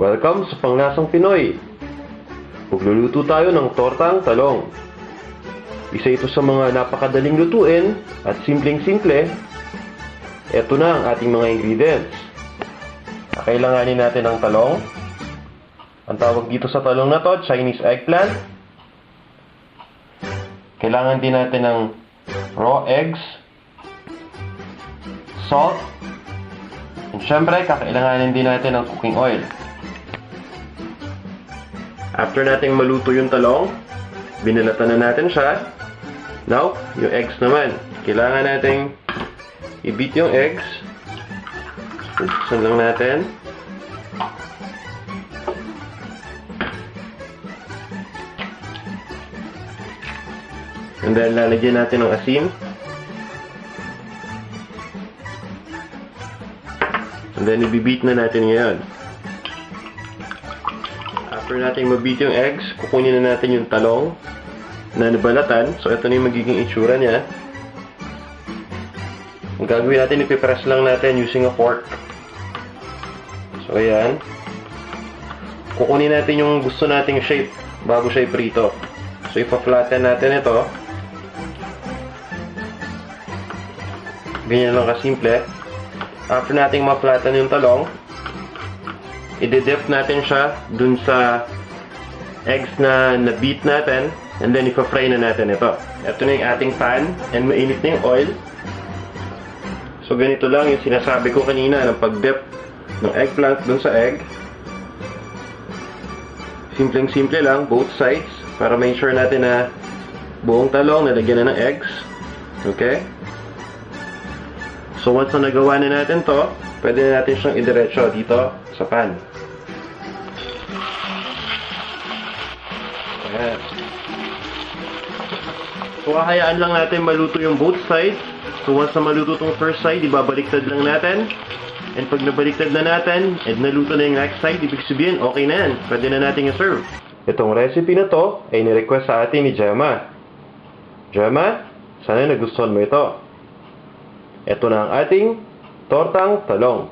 Welcome sa Panglasang Pinoy. Magluluto tayo ng tortang talong. Isa ito sa mga napakadaling lutuin at simpleng-simple. Ito na ang ating mga ingredients. Kailanganin natin ng talong. Ang tawag dito sa talong na to, Chinese eggplant. Kailangan din natin ng raw eggs, salt, and syempre, kakailanganin din natin ng cooking oil. After nating maluto yung talong, binalatan na natin siya. Now, yung eggs naman. Kailangan nating i-beat yung eggs. Buksan lang natin. And then, lalagyan natin ng asin. And then, i-beat na natin ngayon. After natin ma-beat yung eggs, kukunin na natin yung talong na nabalatan. So, ito na yung magiging itsura niya. Ang gagawin natin, ipipress lang natin using a fork. So, ayan. Kukunin natin yung gusto nating shape bago siya iprito. So, ipa-flatten natin ito. Ganyan lang kasimple. After nating ma-flatten yung talong, i-dip natin siya dun sa eggs na na-beat natin, and then ipa-fry na natin ito. Ito na yung ating pan, and mainit na yung oil. So ganito lang yung sinasabi ko kanina ng pag-dip ng eggplant dun sa egg. Simpleng-simple lang, both sides, para make sure natin na buong talong nalagyan na ng eggs. Okay? So once na nagawa na natin to, pwede na natin siyang idiretso dito sa pan. Ayan. So hahayaan lang natin maluto yung both sides. So once na maluto tong first side, ibabaliktad lang natin. And pag nabaliktad na natin, and naluto na yung next side, ibig sabihin, okay na yan. Pwede na natin i-serve. Itong recipe na to ay ni-request sa atin ni Gemma. Gemma, sana nagustuhan mo ito. Ito na ang ating tortang talong.